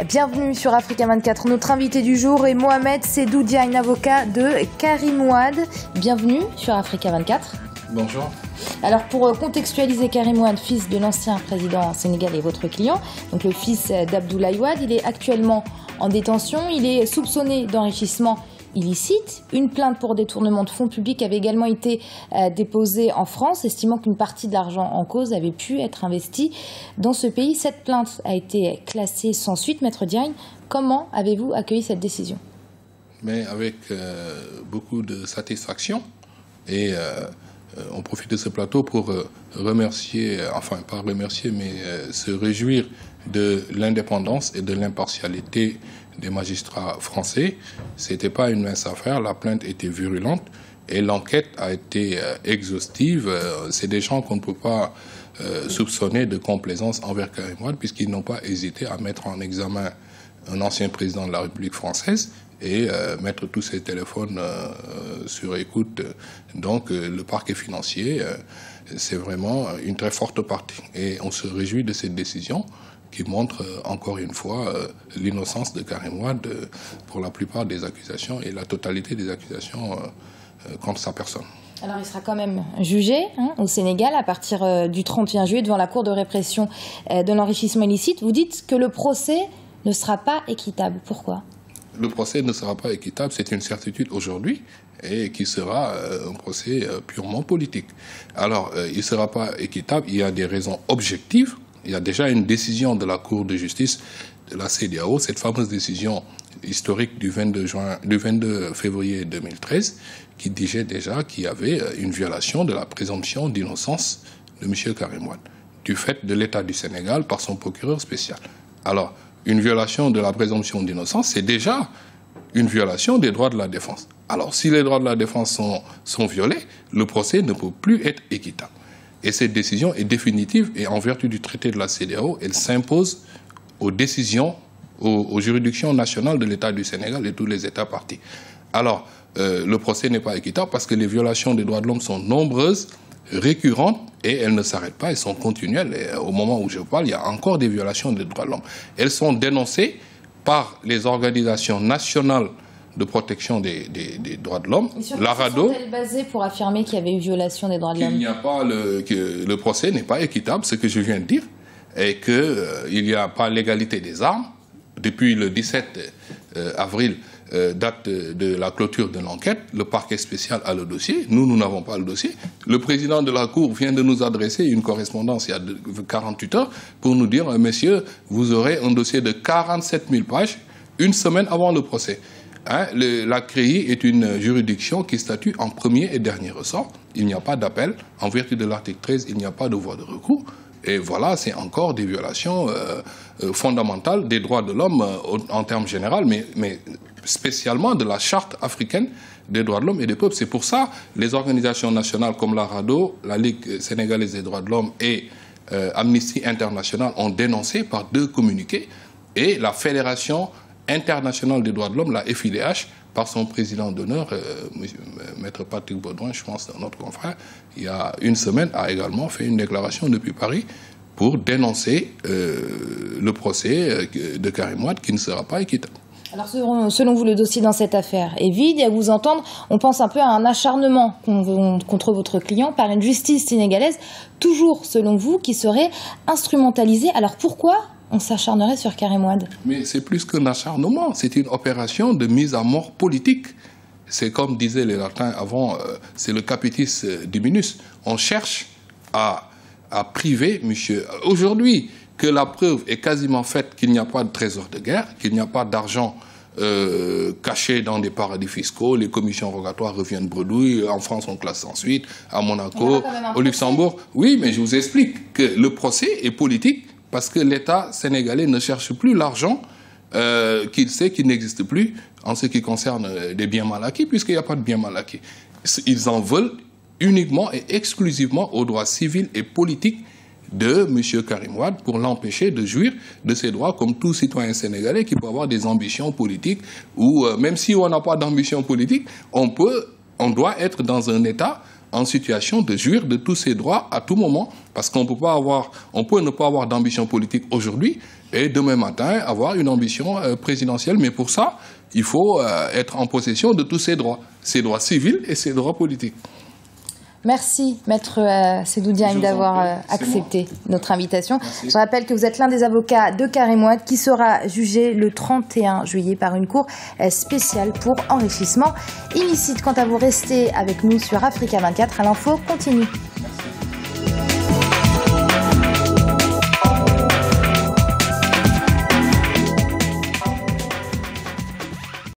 Bienvenue sur Africa 24. Notre invité du jour est Mohamed Seydou Diagne, avocat de Karim Wade. Bienvenue sur Africa 24. Bonjour. Alors pour contextualiser, Karim Wade, fils de l'ancien président sénégalais, votre client, donc le fils d'Abdoulaye Wade, il est actuellement en détention. Il est soupçonné d'enrichissement illicite. Une plainte pour détournement de fonds publics avait également été déposée en France, estimant qu'une partie de l'argent en cause avait pu être investi dans ce pays. Cette plainte a été classée sans suite. Maître Diagne, comment avez-vous accueilli cette décision? Mais avec beaucoup de satisfaction et on profite de ce plateau pour remercier, enfin pas remercier, mais se réjouir de l'indépendance et de l'impartialité des magistrats français. C'était pas une mince affaire, la plainte était virulente et l'enquête a été exhaustive. C'est des gens qu'on ne peut pas soupçonner de complaisance envers Karim Wade puisqu'ils n'ont pas hésité à mettre en examen un ancien président de la République française et mettre tous ses téléphones sur écoute. Donc le parquet financier, c'est vraiment une très forte partie. Et on se réjouit de cette décision qui montre encore une fois l'innocence de Karim Wade pour la plupart des accusations et la totalité des accusations contre sa personne. Alors il sera quand même jugé au Sénégal à partir du 31 juillet devant la Cour de répression de l'enrichissement illicite. Vous dites que le procès ne sera pas équitable. Pourquoi ? Le procès ne sera pas équitable, c'est une certitude aujourd'hui, et qui sera un procès purement politique. Alors, il ne sera pas équitable, il y a des raisons objectives. Il y a déjà une décision de la Cour de justice de la CEDEAO, cette fameuse décision historique du 22 février 2013, qui disait déjà qu'il y avait une violation de la présomption d'innocence de M. Karim Wade, du fait de l'État du Sénégal par son procureur spécial. Alors, une violation de la présomption d'innocence, c'est déjà une violation des droits de la défense. Alors, si les droits de la défense sont violés, le procès ne peut plus être équitable. Et cette décision est définitive et en vertu du traité de la CEDEAO, elle s'impose aux décisions, aux juridictions nationales de l'État du Sénégal et tous les États partis. Alors, le procès n'est pas équitable parce que les violations des droits de l'homme sont nombreuses, récurrentes, et elles ne s'arrêtent pas, elles sont continuelles. Et au moment où je parle, il y a encore des violations des droits de l'homme. Elles sont dénoncées par les organisations nationales de protection des droits de l'homme. La RADDHO. Sont-elles basées pour affirmer qu'il y avait eu violation des droits de l'homme? Il n'y a pas que le procès n'est pas équitable, ce que je viens de dire, et qu'il n'y a pas l'égalité des armes. Depuis le 17 avril, date de la clôture de l'enquête, le parquet spécial a le dossier. Nous n'avons pas le dossier. Le président de la Cour vient de nous adresser une correspondance il y a 48 heures pour nous dire « Messieurs, vous aurez un dossier de 47 000 pages une semaine avant le procès ». La CREI est une juridiction qui statue en premier et dernier ressort. Il n'y a pas d'appel. En vertu de l'article 13, il n'y a pas de voie de recours. Et voilà, c'est encore des violations fondamentales des droits de l'homme en termes généraux, mais spécialement de la Charte africaine des droits de l'homme et des peuples. C'est pour ça que les organisations nationales comme la RADDHO, la Ligue sénégalaise des droits de l'homme et Amnesty International ont dénoncé par 2 communiqués, et la Fédération internationale des droits de l'homme, la FIDH, par son président d'honneur, Maître Patrick Baudouin, je pense, notre confrère, il y a une semaine, a également fait une déclaration depuis Paris pour dénoncer le procès de Karim Wade qui ne sera pas équitable. Alors selon vous, le dossier dans cette affaire est vide, et à vous entendre, on pense un peu à un acharnement contre votre client par une justice sénégalaise, toujours selon vous, qui serait instrumentalisée. Alors pourquoi on s'acharnerait sur Karim Wade? Mais c'est plus qu'un acharnement, c'est une opération de mise à mort politique. C'est comme disaient les latins avant, c'est le capitis diminuus. On cherche à priver monsieur. Aujourd'hui, que la preuve est quasiment faite qu'il n'y a pas de trésor de guerre, qu'il n'y a pas d'argent caché dans des paradis fiscaux, les commissions rogatoires reviennent bredouilles, en France on classe ensuite, à Monaco, au Luxembourg. Oui, mais je vous explique que le procès est politique parce que l'État sénégalais ne cherche plus l'argent qu'il sait qu'il n'existe plus en ce qui concerne des biens mal acquis, puisqu'il n'y a pas de biens mal acquis. Ils en veulent uniquement et exclusivement aux droits civils et politiques de M. Karim Wade pour l'empêcher de jouir de ses droits comme tout citoyen sénégalais qui peut avoir des ambitions politiques ou même si on n'a pas d'ambition politique, on doit être dans un État en situation de jouir de tous ses droits à tout moment, parce qu'on peut ne pas avoir d'ambition politique aujourd'hui et demain matin avoir une ambition présidentielle. Mais pour ça, il faut être en possession de tous ses droits civils et ses droits politiques. Merci, Maître Seydou Diagne, d'avoir accepté notre invitation. Merci. Je rappelle que vous êtes l'un des avocats de Karim Ouad qui sera jugé le 31 juillet par une cour spéciale pour enrichissement illicite. Quant à vous, restez avec nous sur Africa 24. À l'info continue. Merci.